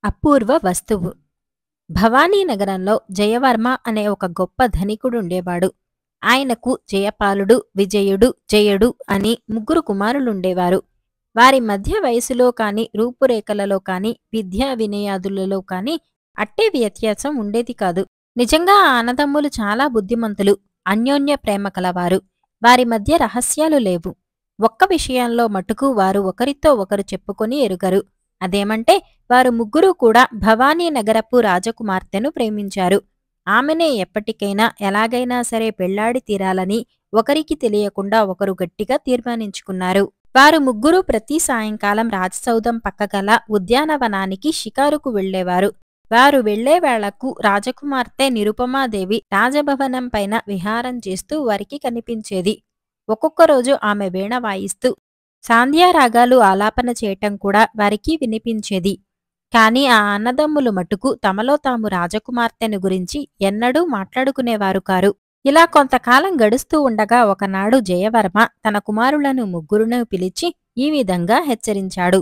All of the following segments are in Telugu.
అపూర్వ వస్తువు. భవానీ నగరంలో జయవర్మ అనే ఒక గొప్ప ధనికుడుండేవాడు. ఆయనకు జయపాలుడు, విజయుడు, జయుడు అని ముగ్గురు కుమారులుండేవారు. వారి మధ్య వయసులో కాని, రూపురేఖలలో కాని, విద్యా వినయాదులలో కాని అట్టే వ్యత్యాసం ఉండేది కాదు. నిజంగా ఆ అన్నదమ్ములు చాలా బుద్ధిమంతులు, అన్యోన్య ప్రేమ కలవారు. వారి మధ్య రహస్యాలు లేవు. ఒక్క విషయంలో మటుకు వారు ఒకరితో ఒకరు చెప్పుకొని ఎరుగరు. అదేమంటే వారు ముగ్గురూ కూడా భవానీ నగరపు రాజకుమార్తెను ప్రేమించారు. ఆమెనే ఎప్పటికైనా ఎలాగైనా సరే పెళ్లాడి తీరాలని ఒకరికి తెలియకుండా ఒకరు గట్టిగా తీర్మానించుకున్నారు. వారు ముగ్గురూ ప్రతి సాయంకాలం రాజసౌధం పక్కగల ఉద్యానవనానికి షికారుకు వెళ్లేవారు. వారు వెళ్లే వేళకు రాజకుమార్తె నిరుపమాదేవి రాజభవనం పైన విహారం చేస్తూ వారికి కనిపించేది. ఒక్కొక్క రోజు ఆమె వీణ వాయిస్తూ సాంధ్యారాగాలు ఆలాపన చేయటం కూడా వారికి వినిపించేది. కాని ఆ అన్నదమ్ములు మటుకు తమలో తాము రాజకుమార్తెను గురించి ఎన్నడూ మాట్లాడుకునేవారు కారు. ఇలా కొంతకాలం గడుస్తూ ఉండగా ఒకనాడు జయవర్మ తన కుమారులను ముగ్గురును పిలిచి ఈ విధంగా హెచ్చరించాడు.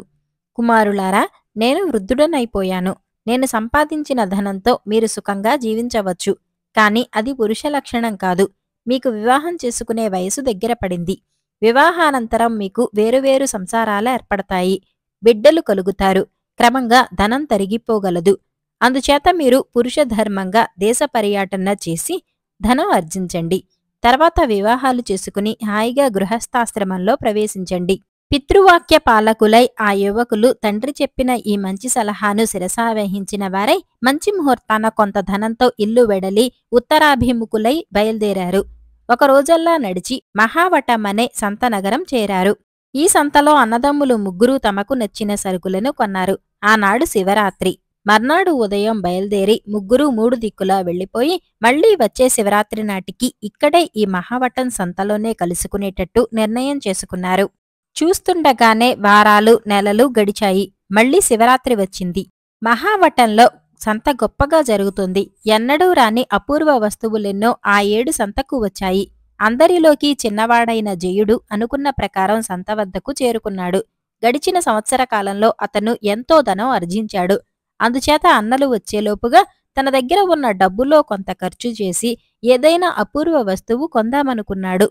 కుమారులారా, నేను వృద్ధుడనైపోయాను. నేను సంపాదించిన ధనంతో మీరు సుఖంగా జీవించవచ్చు. కాని అది పురుష లక్షణం కాదు. మీకు వివాహం చేసుకునే వయసు దగ్గర పడింది. వివాహానంతరం మీకు వేరువేరు సంసారాలు ఏర్పడతాయి. బిడ్డలు కలుగుతారు. క్రమంగా ధనం తరిగిపోగలదు. అందుచేత మీరు పురుష ధర్మంగా దేశ పర్యటన చేసి ధనం ఆర్జించండి. తర్వాత వివాహాలు చేసుకుని హాయిగా గృహస్థాశ్రమంలో ప్రవేశించండి. పితృవాక్య పాలకులై ఆ యువకులు తండ్రి చెప్పిన ఈ మంచి సలహాను శిరసావహించిన వారై మంచి ముహూర్తాన కొంత ధనంతో ఇల్లు వెడలి ఉత్తరాభిముఖులై బయలుదేరారు. ఒక రోజల్లా నడిచి మహావటమనే సంతనగరం చేరారు. ఈ సంతలో అన్నదమ్ములు ముగ్గురూ తమకు నచ్చిన సరుకులను కొన్నారు. ఆనాడు శివరాత్రి. మర్నాడు ఉదయం బయలుదేరి ముగ్గురూ మూడు దిక్కులా వెళ్లిపోయి మళ్లీ వచ్చే శివరాత్రి నాటికి ఇక్కడే ఈ మహావటం సంతలోనే కలుసుకునేటట్టు నిర్ణయం చేసుకున్నారు. చూస్తుండగానే వారాలు, నెలలు గడిచాయి. మళ్లీ శివరాత్రి వచ్చింది. మహావటంలో సంత గొప్పగా జరుగుతుంది. ఎన్నడూ రాని అపూర్వ వస్తువులెన్నో ఆ ఏడు సంతకు వచ్చాయి. అందరిలోకి చిన్నవాడైన జయుడు అనుకున్న ప్రకారం సంత వద్దకు చేరుకున్నాడు. గడిచిన సంవత్సర కాలంలో అతను ఎంతో ధనం ఆర్జించాడు. అందుచేత అన్నలు వచ్చేలోపుగా తన దగ్గర ఉన్న డబ్బులో కొంత ఖర్చు చేసి ఏదైనా అపూర్వ వస్తువు కొందామనుకున్నాడు.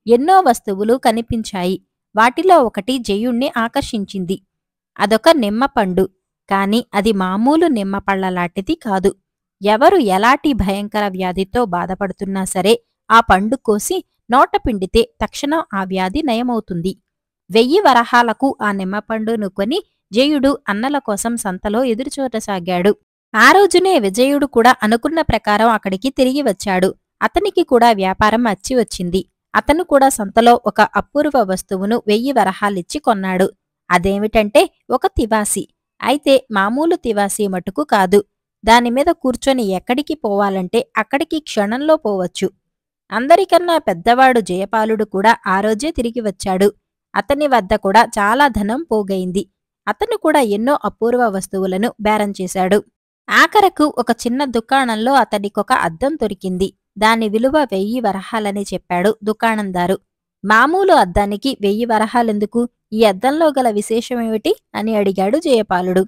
ఎన్నో వస్తువులు కనిపించాయి. వాటిలో ఒకటి జయుణ్ణి ఆకర్షించింది. అదొక నిమ్మపండు. కాని అది మామూలు నిమ్మపళ్లలాంటిది కాదు. ఎవరు ఎలాంటి భయంకర వ్యాధితో బాధపడుతున్నా సరే ఆ పండు కోసి నోట పిండితే తక్షణం ఆ వ్యాధి నయమవుతుంది. 1000 వరహాలకు ఆ నిమ్మపండును కొని జయుడు అన్నల కోసం సంతలో ఎదురుచూడసాగాడు. ఆ రోజునే విజయుడు కూడా అనుకున్న ప్రకారం అక్కడికి తిరిగి వచ్చాడు. అతనికి కూడా వ్యాపారం అచ్చి వచ్చింది. అతను కూడా సంతలో ఒక అపూర్వ వస్తువును 1000 వరహాలిచ్చి కొన్నాడు. అదేమిటంటే ఒక తివాసి. అయితే మామూలు తివాసీ మటుకు కాదు. దానిమీద కూర్చొని ఎక్కడికి పోవాలంటే అక్కడికి క్షణంలో పోవచ్చు. అందరికన్నా పెద్దవాడు జయపాలుడు కూడా ఆ రోజే తిరిగి వచ్చాడు. అతని వద్ద కూడా చాలా ధనం పోగైంది. అతను కూడా ఎన్నో అపూర్వ వస్తువులను బేరం చేశాడు. ఆఖరకు ఒక చిన్న దుకాణంలో అతడికొక అద్దం దొరికింది. దాని విలువ 1000 వరహాలని చెప్పాడు దుకాణందారు. మామూలు అద్దానికి 1000 వరహాలెందుకు? ఈ అద్దంలో గల విశేషమేమిటి అని అడిగాడు జయపాలుడు.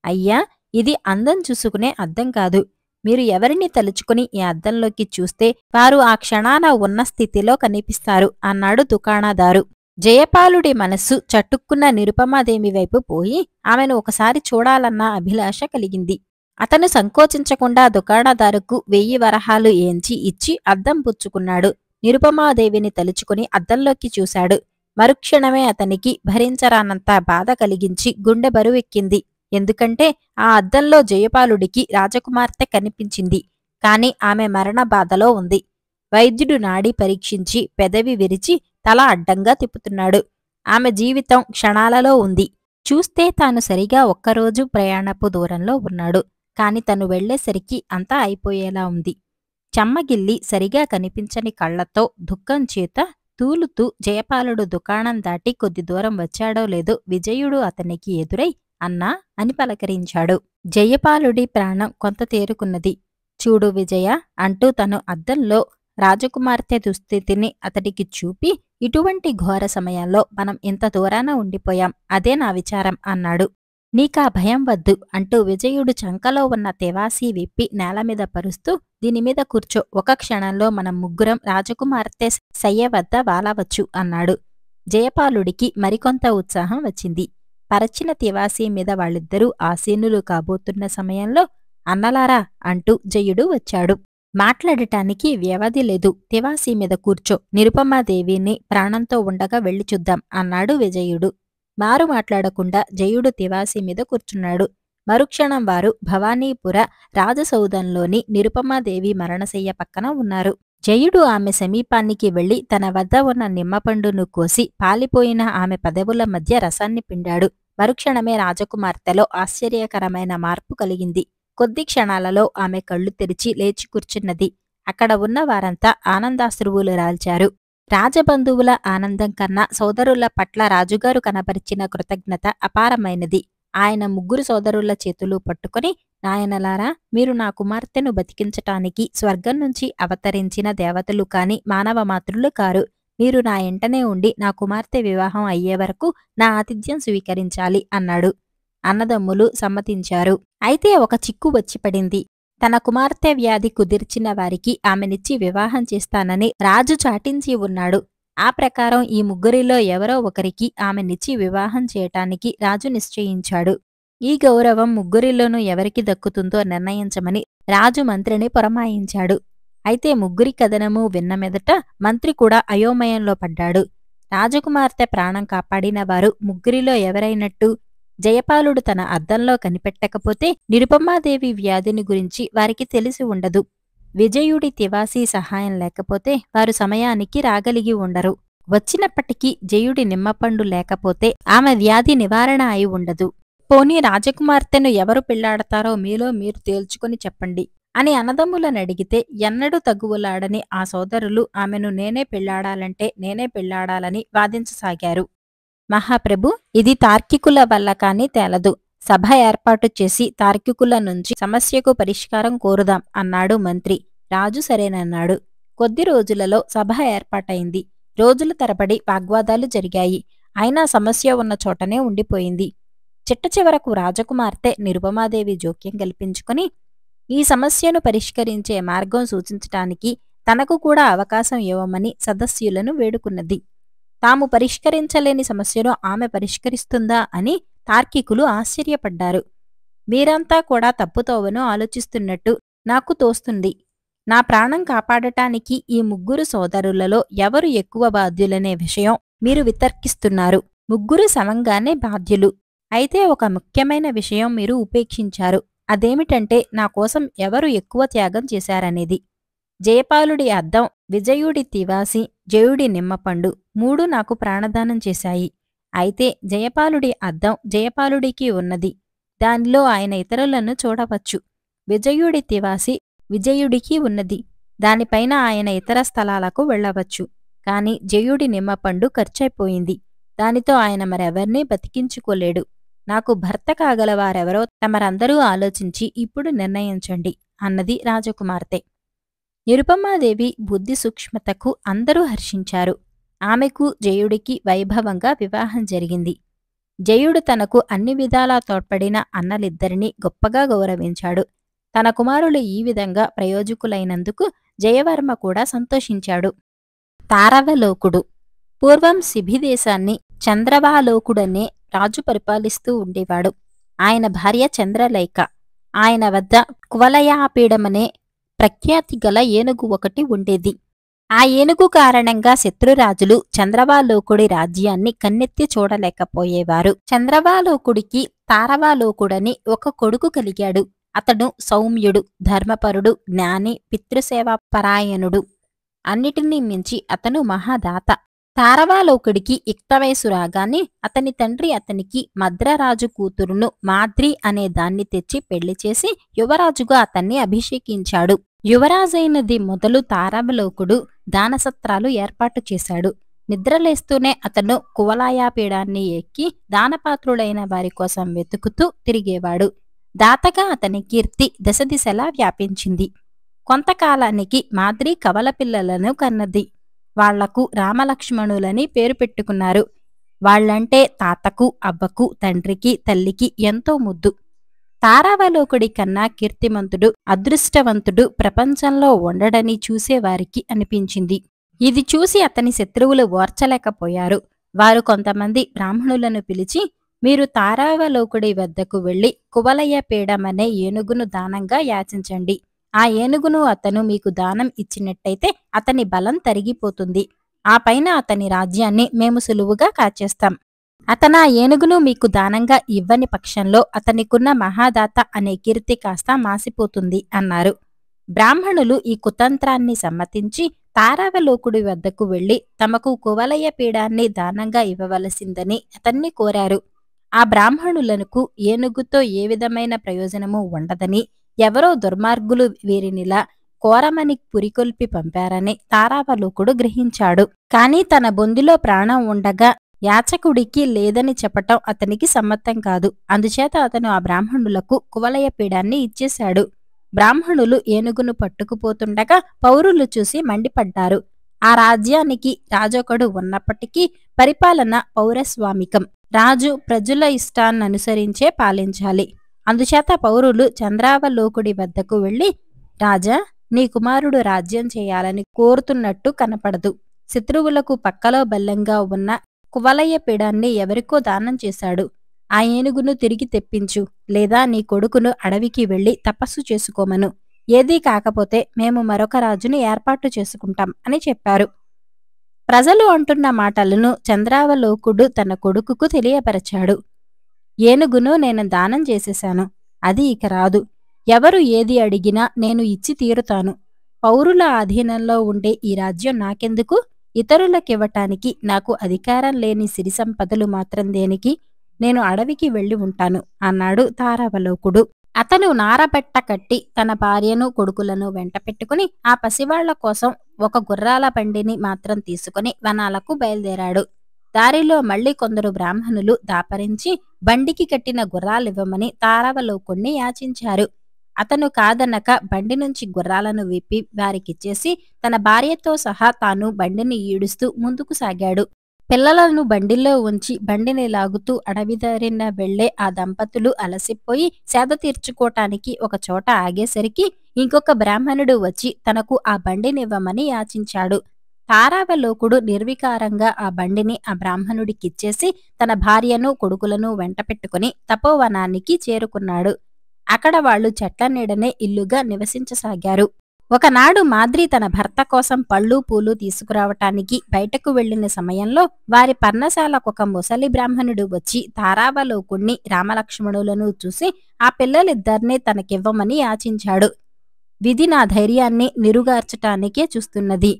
అయ్యా, ఇది అందం చూసుకునే అద్దం కాదు. మీరు ఎవరిని తలుచుకుని ఈ అద్దంలోకి చూస్తే వారు ఆ క్షణాన ఉన్న స్థితిలో కనిపిస్తారు అన్నాడు దుకాణదారు. జయపాలుడి మనస్సు చటుక్కున్న నిరుపమాదేవి వైపు పోయి ఆమెను ఒకసారి చూడాలన్న అభిలాష కలిగింది. అతను సంకోచించకుండా దుకాణదారుకు 1000 వరహాలు ఏంచి ఇచ్చి అద్దం పుచ్చుకున్నాడు. నిరుపమాదేవిని తలుచుకుని అద్దంలోకి చూశాడు. మరుక్షణమే అతనికి భరించరానంత బాధ కలిగించి గుండె బరువెక్కింది. ఎందుకంటే ఆ అద్దంలో జయపాలుడికి రాజకుమార్తె కనిపించింది. కాని ఆమె మరణ బాధలో ఉంది. వైద్యుడు నాడి పరీక్షించి పెదవి విరిచి తల అడ్డంగా తిప్పుతున్నాడు. ఆమె జీవితం క్షణాలలో ఉంది. చూస్తే తాను సరిగా ఒక్కరోజు ప్రయాణపు దూరంలో ఉన్నాడు. కాని తను వెళ్లేసరికి అంతా అయిపోయేలా ఉంది. చెమ్మగిల్లి సరిగా కనిపించని కళ్లతో దుఃఖం చేత తూలుతూ జయపాలుడు దుకాణం దాటి కొద్ది దూరం వచ్చాడో లేదో విజయుడు అతనికి ఎదురై అన్నా అని పలకరించాడు. జయపాలుడి ప్రాణం కొంత తేరుకున్నది. చూడు విజయ అంటూ తను అద్దంలో రాజకుమార్తె దుస్థితిని అతడికి చూపి, ఇటువంటి ఘోర సమయంలో మనం ఇంత దూరాన ఉండిపోయాం. అదే నా విచారం అన్నాడు. నీకా భయం వద్దు అంటూ విజయుడు చంకలో ఉన్న తెవాసీ విప్పి నేలమీద పరుస్తూ దీనిమీద కూర్చో, ఒక క్షణంలో మనం ముగ్గురం రాజకుమార్తె శయ్య వద్ద వాలవచ్చు అన్నాడు. జయపాలుడికి మరికొంత ఉత్సాహం వచ్చింది. పరచిన తివాసీ మీద వాళ్ళిద్దరూ ఆసీనులు కాబోతున్న సమయంలో అన్నలారా అంటూ జయుడు వచ్చాడు. మాట్లాడటానికి వ్యవధి లేదు. తివాసీ మీద కూర్చో, నిరుపమాదేవిని ప్రాణంతో ఉండగా వెళ్ళి చూద్దాం అన్నాడు విజయుడు. మారు మాట్లాడకుండా జయుడు తివాసీ మీద కూర్చున్నాడు. మరుక్షణం వారు భవానీపుర రాజసౌధంలోని నిరుపమాదేవి మరణశయ్య పక్కన ఉన్నారు. జయుడు ఆమె సమీపానికి వెళ్లి తన వద్ద ఉన్న నిమ్మపండును కోసి పాలిపోయిన ఆమె పెదవుల మధ్య రసాన్ని పిండాడు. మరుక్షణమే రాజకుమార్తెలో ఆశ్చర్యకరమైన మార్పు కలిగింది. కొద్ది క్షణాలలో ఆమె కళ్ళు తెరిచి లేచి కూర్చున్నది. అక్కడ ఉన్న వారంతా ఆనందాశ్రువులు రాల్చారు. రాజబంధువుల ఆనందం కన్నా సోదరుల పట్ల రాజుగారు కనపరిచిన కృతజ్ఞత అపారమైనది. ఆయన ముగ్గురు సోదరుల చేతులు పట్టుకుని, నాయనలారా, మీరు నా కుమార్తెను బతికించటానికి స్వర్గం నుంచి అవతరించిన దేవతలు కాని మానవ మాతృలు కారు. మీరు నా ఎంటనే ఉండి నా కుమార్తె వివాహం అయ్యే వరకు నా ఆతిథ్యం స్వీకరించాలి అన్నాడు. అన్నదమ్ములు సమ్మతించారు. అయితే ఒక చిక్కు వచ్చిపడింది. తన కుమార్తె వ్యాధి కుదిర్చిన వారికి ఆమెనిచ్చి వివాహం చేస్తానని రాజు చాటించి ఉన్నాడు. ఆ ప్రకారం ఈ ముగ్గురిలో ఎవరో ఒకరికి ఆమెనిచ్చి వివాహం చేయటానికి రాజు నిశ్చయించాడు. ఈ గౌరవం ముగ్గురిలోనూ ఎవరికి దక్కుతుందో నిర్ణయించమని రాజు మంత్రిని పురమాయించాడు. అయితే ముగ్గురి కథనము విన్న మీదట మంత్రి కూడా అయోమయంలో పడ్డాడు. రాజకుమార్తె ప్రాణం కాపాడిన వారు ముగ్గురిలో ఎవరైనట్టు? జయపాలుడు తన అద్దంలో కనిపెట్టకపోతే నిరుపమాదేవి వ్యాధిని గురించి వారికి తెలిసి ఉండదు. విజయుడి తివాసీ సహాయం లేకపోతే వారు సమయానికి రాగలిగి ఉండరు. వచ్చినప్పటికీ జయుడి నిమ్మపండు లేకపోతే ఆమె వ్యాధి నివారణ అయి ఉండదు. పోనీ రాజకుమార్తెను ఎవరు పెళ్లాడతారో మీలో మీరు తేల్చుకుని చెప్పండి అని అన్నదమ్ములను అడిగితే ఎన్నడూ తగువులాడని ఆ సోదరులు ఆమెను నేనే పెళ్లాడాలంటే నేనే పెళ్లాడాలని వాదించసాగారు. మహాప్రభు, ఇది తార్కికుల వల్ల కాని తేలదు. సభ ఏర్పాటు చేసి తార్కికుల నుంచి సమస్యకు పరిష్కారం కోరుదాం అన్నాడు మంత్రి. రాజు సరేనన్నాడు. కొద్ది రోజులలో సభ ఏర్పాటైంది. రోజుల తరబడి వాగ్వాదాలు జరిగాయి. అయినా సమస్య ఉన్న చోటనే ఉండిపోయింది. చిట్ట చివరకు రాజకుమార్తె నిరుపమాదేవి జోక్యం కల్పించుకుని ఈ సమస్యను పరిష్కరించే మార్గం సూచించటానికి తనకు కూడా అవకాశం ఇవ్వమని సదస్యులను వేడుకున్నది. తాము పరిష్కరించలేని సమస్యను ఆమె పరిష్కరిస్తుందా అని తార్కికులు ఆశ్చర్యపడ్డారు. మీరంతా కూడా తప్పుతోవను ఆలోచిస్తున్నట్టు నాకు తోస్తుంది. నా ప్రాణం కాపాడటానికి ఈ ముగ్గురు సోదరులలో ఎవరు ఎక్కువ బాధ్యులనే విషయం మీరు వితర్కిస్తున్నారు. ముగ్గురు సమంగానే బాధ్యులు. అయితే ఒక ముఖ్యమైన విషయం మీరు ఉపేక్షించారు. అదేమిటంటే నా కోసం ఎవరు ఎక్కువ త్యాగం చేశారనేది. జయపాలుడి అద్దం, విజయుడి తివాసి, జయుడి నిమ్మపండు మూడు నాకు ప్రాణదానం చేశాయి. అయితే జయపాలుడి అద్దం జయపాలుడికి ఉన్నది. దానిలో ఆయన ఇతరులను చూడవచ్చు. విజయుడి తివాసి విజయుడికి ఉన్నది. దానిపైన ఆయన ఇతర స్థలాలకు వెళ్లవచ్చు. కాని జయుడి నిమ్మపండు ఖర్చయిపోయింది. దానితో ఆయన మరెవర్నీ బతికించుకోలేడు. నాకు భర్త కాగలవారెవరో తమరందరూ ఆలోచించి ఇప్పుడు నిర్ణయించండి అన్నది రాజకుమార్తె. నిరుపమాదేవి బుద్ధి సూక్ష్మతకు అందరూ హర్షించారు. ఆమెకు జయుడికి వైభవంగా వివాహం జరిగింది. జయుడు తనకు అన్ని విధాలా తోడ్పడిన అన్నలిద్దరినీ గొప్పగా గౌరవించాడు. తన కుమారులు ఈ విధంగా ప్రయోజకులైనందుకు జయవర్మ కూడా సంతోషించాడు. తారవలోకుడు. పూర్వం శిభిదేశాన్ని చంద్రవాలోకుడనే రాజు పరిపాలిస్తూ ఉండేవాడు. ఆయన భార్య చంద్రలేఖ. ఆయన వద్ద కువలయాపీడమనే ప్రఖ్యాతి గల ఏనుగు ఒకటి ఉండేది. ఆ ఏనుగు కారణంగా శత్రురాజులు చంద్రవాలోకుడి రాజ్యాన్ని కన్నెత్తి చూడలేకపోయేవారు. చంద్రవాలోకుడికి తారవాలోకుడని ఒక కొడుకు కలిగాడు. అతడు సౌమ్యుడు, ధర్మపరుడు, జ్ఞాని, పితృసేవాపరాయణుడు. అన్నిటినీ మించి అతను మహాదాత. తారవాలోకుడికి యుక్తవయసు రాగానే అతని తండ్రి అతనికి మద్రరాజు కూతురును మాద్రి అనే దాన్ని తెచ్చి పెళ్లి చేసి యువరాజుగా అతన్ని అభిషేకించాడు. యువరాజైనది మొదలు తారవలోకుడు దానసత్రాలు ఏర్పాటు చేశాడు. నిద్రలేస్తూనే అతను కువలాయాపీడాన్ని ఎక్కి దానపాత్రులైన వారి కోసం వెతుకుతూ తిరిగేవాడు. దాతగా అతని కీర్తి దశదిశలా వ్యాపించింది. కొంతకాలానికి మాద్రి కవల పిల్లలను కన్నది. వాళ్లకు రామలక్ష్మణులని పేరు పెట్టుకున్నారు. వాళ్ళంటే తాతకు, అవ్వకు, తండ్రికి, తల్లికి ఎంతో ముద్దు. తారావలోకుడి కన్నా కీర్తిమంతుడు, అదృష్టవంతుడు ప్రపంచంలో ఉండడని చూసేవారికి అనిపించింది. ఇది చూసి అతని శత్రువులు ఓర్చలేకపోయారు. వారు కొంతమంది బ్రాహ్మణులను పిలిచి, మీరు తారావలోకుడి వద్దకు వెళ్లి కువలయ పీడమనే ఏనుగును దానంగా యాచించండి. ఆ ఏనుగును అతను మీకు దానం ఇచ్చినట్టయితే అతని బలం తరిగిపోతుంది. ఆ పైన అతని రాజ్యాన్ని మేము సులువుగా కాచేస్తాం. అతనా ఏనుగును మీకు దానంగా ఇవ్వని పక్షంలో అతనికున్న మహాదాత అనే కీర్తి కాస్త మాసిపోతుంది అన్నారు. బ్రాహ్మణులు ఈ కుతంత్రాన్ని సమ్మతించి తారావలోకుడి వద్దకు వెళ్లి తమకు కువలయ పీడాన్ని దానంగా ఇవ్వవలసిందని అతన్ని కోరారు. ఆ బ్రాహ్మణులకు ఏనుగుతో ఏ విధమైన ప్రయోజనమూ ఉండదని, ఎవరో దుర్మార్గులు వీరినిలా కోరమని పురికొల్పి పంపారని తారావలోకుడు గ్రహించాడు. కాని తన బొందిలో ప్రాణం ఉండగా యాచకుడికి లేదని చెప్పటం అతనికి సమ్మతం కాదు. అందుచేత అతను ఆ బ్రాహ్మణులకు కువలయ పీడాన్ని ఇచ్చేశాడు. బ్రాహ్మణులు ఏనుగును పట్టుకుపోతుండగా పౌరులు చూసి మండిపడ్డారు. ఆ రాజ్యానికి రాజొకడు ఉన్నప్పటికీ పరిపాలన పౌరస్వామికం. రాజు ప్రజల ఇష్టాన్ననుసరించే పాలించాలి. అందుచేత పౌరులు చంద్రావలోకుడి వద్దకు వెళ్లి, రాజా, నీ కుమారుడు రాజ్యం చేయాలని కోరుతున్నట్టు కనపడదు. శత్రువులకు పక్కలో బల్లంగా ఉన్న కువలయ పీడాన్ని ఎవరికో దానం చేశాడు. ఆ ఏనుగును తిరిగి తెప్పించు, లేదా నీ కొడుకును అడవికి వెళ్లి తపస్సు చేసుకోమను. ఏదీ కాకపోతే మేము మరొక రాజును ఏర్పాటు చేసుకుంటాం అని చెప్పారు. ప్రజలు అంటున్న మాటలను చంద్రావలోకుడు తన కొడుకుకు తెలియపరచాడు. ఏనుగును నేను దానం చేసేశాను. అది ఇక రాదు. ఎవరు ఏది అడిగినా నేను ఇచ్చి తీరుతాను. పౌరుల అధీనంలో ఉండే ఈ రాజ్యం నాకెందుకు? ఇతరులకివ్వటానికి నాకు అధికారం లేని సిరి సంపదలు మాత్రం దేనికి? నేను అడవికి వెళ్లి ఉంటాను అన్నాడు తారావలోకుడు. అతను నారబెట్ట కట్టి తన భార్యను, కొడుకులను వెంట పెట్టుకుని ఆ పసివాళ్ల కోసం ఒక గుర్రాల బండిని మాత్రం తీసుకుని వనాలకు బయలుదేరాడు. దారిలో మళ్లీ కొందరు బ్రాహ్మణులు దాపరించి బండికి కట్టిన గుర్రాలివ్వమని తారావలోకుణ్ణి యాచించారు. అతను కాదనక బండి నుంచి గుర్రాలను విప్పి వారికిచ్చేసి తన భార్యతో సహా తాను బండిని ఈడుస్తూ ముందుకు సాగాడు. పిల్లలను బండిలో ఉంచి బండిని లాగుతూ అడవిదారిన వెళ్లే ఆ దంపతులు అలసిపోయి సేద తీర్చుకోటానికి ఒక చోట ఆగేసరికి ఇంకొక బ్రాహ్మణుడు వచ్చి తనకు ఆ బండినివ్వమని యాచించాడు. తారావలోకుడు నిర్వికారంగా ఆ బండిని ఆ బ్రాహ్మణుడికిచ్చేసి తన భార్యను, కొడుకులను వెంట పెట్టుకుని తపోవనానికి చేరుకున్నాడు. అక్కడ వాళ్లు చెట్ల నీడనే ఇల్లుగా నివసించసాగారు. ఒకనాడు మాద్రి తన భర్త కోసం పళ్ళు పూలు తీసుకురావటానికి బయటకు వెళ్లిన సమయంలో వారి పర్ణశాలకొక ముసలి బ్రాహ్మణుడు వచ్చి తారావలోకుణ్ణి, రామలక్ష్మణులను చూసి ఆ పిల్లలిద్దర్నీ తనకివ్వమని యాచించాడు. విధి నా ధైర్యాన్ని నిరుగార్చటానికే చూస్తున్నది.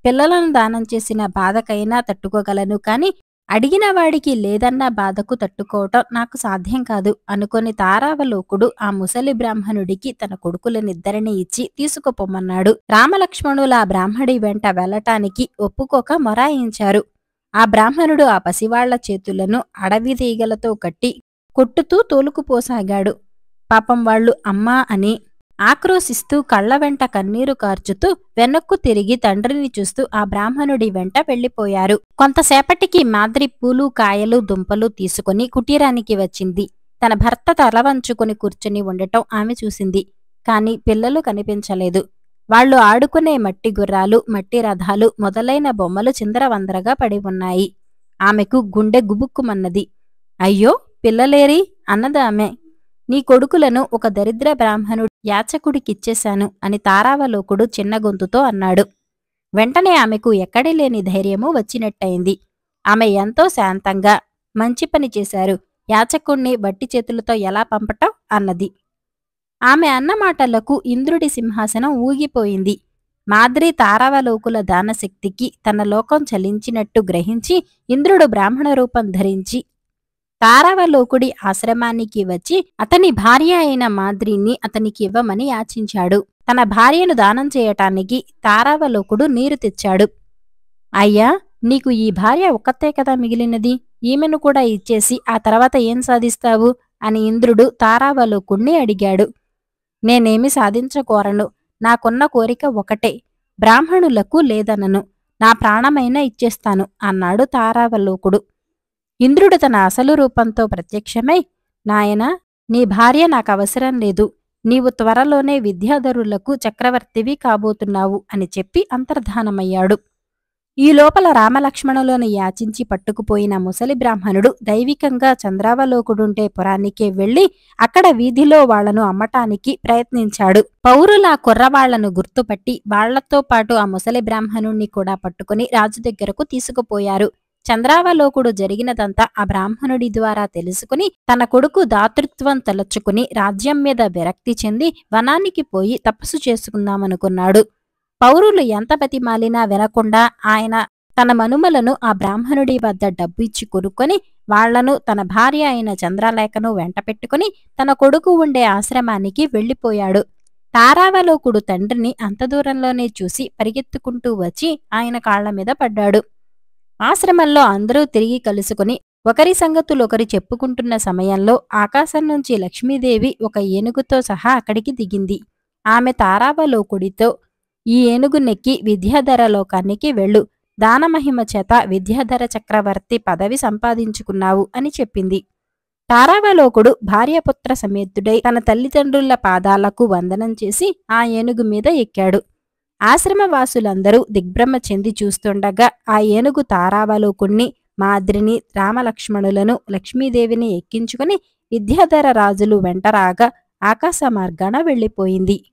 పిల్లలను దానం చేసిన బాధకైనా తట్టుకోగలను, కాని అడిగిన వాడికి లేదన్న బాధకు తట్టుకోవటం నాకు సాధ్యం కాదు అనుకొని తారావలోకుడు ఆ ముసలి బ్రాహ్మణుడికి తన కొడుకులనిద్దరినీ ఇచ్చి తీసుకుపోమన్నాడు. రామలక్ష్మణుల ఆ బ్రాహ్మడి వెంట వెళ్లటానికి ఒప్పుకోక మొరాయించారు. ఆ బ్రాహ్మణుడు ఆ పసివాళ్ల చేతులను అడవి తీగలతో కట్టి కొట్టుతూ తోలుకుపోసాగాడు. పాపం వాళ్లు అమ్మా అని ఆక్రోశిస్తూ కళ్ల వెంట కన్నీరు కార్చుతూ వెనక్కు తిరిగి తండ్రిని చూస్తూ ఆ బ్రాహ్మణుడి వెంట వెళ్లిపోయారు. కొంతసేపటికి మాద్రి పూలు, కాయలు, దుంపలు తీసుకుని కుటీరానికి వచ్చింది. తన భర్త తల వంచుకుని కూర్చుని ఉండటం ఆమె చూసింది. కాని పిల్లలు కనిపించలేదు. వాళ్లు ఆడుకునే మట్టి గుర్రాలు, మట్టి రథాలు మొదలైన బొమ్మలు చిందరవందరగా పడి ఉన్నాయి. ఆమెకు గుండె గుబుక్కుమన్నది. అయ్యో, పిల్లలేరి అన్నదామె. నీ కొడుకులను ఒక దరిద్ర బ్రాహ్మణుడు యాచకుడికిచ్చేశాను అని తారావలోకుడు చిన్న గొంతుతో అన్నాడు. వెంటనే ఆమెకు ఎక్కడిలేని ధైర్యము వచ్చినట్టయింది. ఆమె ఎంతో శాంతంగా, మంచి పని చేశారు, యాచకుణ్ణి వట్టి చేతులతో ఎలా పంపటం అన్నది. ఆమె అన్న మాటలకు ఇంద్రుడి సింహాసనం ఊగిపోయింది. మాద్రి తారావలోకుల దానశక్తికి తన లోకం చలించినట్టు గ్రహించి ఇంద్రుడు బ్రాహ్మణ రూపం ధరించి తారావలోకుడి ఆశ్రమానికి వచ్చి అతని భార్య అయిన మాద్రిని అతనికి ఇవ్వమని యాచించాడు. తన భార్యను దానం చేయటానికి తారావలోకుడు నీరు తెచ్చాడు. అయ్యా, నీకు ఈ భార్య ఒక్కతే కదా మిగిలినది, ఈమెను కూడా ఇచ్చేసి ఆ తర్వాత ఏం సాధిస్తావు అని ఇంద్రుడు తారావలోకుణ్ణి అడిగాడు. నేనేమి సాధించకోరను. నాకున్న కోరిక ఒకటే, బ్రాహ్మణులకు లేదనను. నా ప్రాణమైనా ఇచ్చేస్తాను అన్నాడు తారావలోకుడు. ఇంద్రుడు తన అసలు రూపంతో ప్రత్యక్షమై, నాయనా, నీ భార్య నాకవసరం లేదు. నీవు త్వరలోనే విద్యాధరులకు చక్రవర్తివి కాబోతున్నావు అని చెప్పి అంతర్ధానమయ్యాడు. ఈ లోపల రామలక్ష్మణులను యాచించి పట్టుకుపోయిన ముసలి బ్రాహ్మణుడు దైవికంగా చంద్రావలోకుడుంటే పురానికే వెళ్లి అక్కడ వీధిలో వాళ్లను అమ్మటానికి ప్రయత్నించాడు. పౌరుల కుర్రవాళ్లను గుర్తుపట్టి వాళ్లతో పాటు ఆ ముసలి బ్రాహ్మణుణ్ణి కూడా పట్టుకుని రాజు దగ్గరకు తీసుకుపోయారు. చంద్రావలోకుడు జరిగినదంతా ఆ బ్రాహ్మణుడి ద్వారా తెలుసుకుని తన కొడుకు దాతృత్వం తలచుకుని రాజ్యం మీద విరక్తి చెంది వనానికి పోయి తపస్సు చేసుకుందామనుకున్నాడు. పౌరులు ఎంత బతిమాలినా వినకుండా ఆయన తన మనుమలను ఆ బ్రాహ్మణుడి వద్ద డబ్బు ఇచ్చి కొనుక్కొని వాళ్లను తన భార్య అయిన చంద్రలేఖను వెంటపెట్టుకుని తన కొడుకు ఉండే ఆశ్రమానికి వెళ్లిపోయాడు. తారావలోకుడు తండ్రిని అంత దూరంలోనే చూసి పరిగెత్తుకుంటూ వచ్చి ఆయన కాళ్ల మీద పడ్డాడు. ఆశ్రమంలో అందరూ తిరిగి కలుసుకుని ఒకరి సంగతులొకరు చెప్పుకుంటున్న సమయంలో ఆకాశం నుంచి లక్ష్మీదేవి ఒక ఏనుగుతో సహా అక్కడికి దిగింది. ఆమె తారావలోకుడితో, ఈ ఏనుగు నెక్కి విద్యాధర లోకానికి వెళ్ళు. దానమహిమ చేత విద్యాధర చక్రవర్తి పదవి సంపాదించుకున్నావు అని చెప్పింది. తారావలోకుడు భార్యాపుత్ర సమేతుడై తన తల్లిదండ్రుల పాదాలకు వందనం చేసి ఆ ఏనుగు మీద ఎక్కాడు. ఆశ్రమవాసులందరూ దిగ్భ్రమ చెంది చూస్తుండగా ఆ ఏనుగు తారావలోకుణ్ణి, మాద్రిని, రామలక్ష్మణులను, లక్ష్మీదేవిని ఎక్కించుకుని విద్యాధర రాజులు వెంటరాగా ఆకాశ మార్గాన వెళ్లిపోయింది.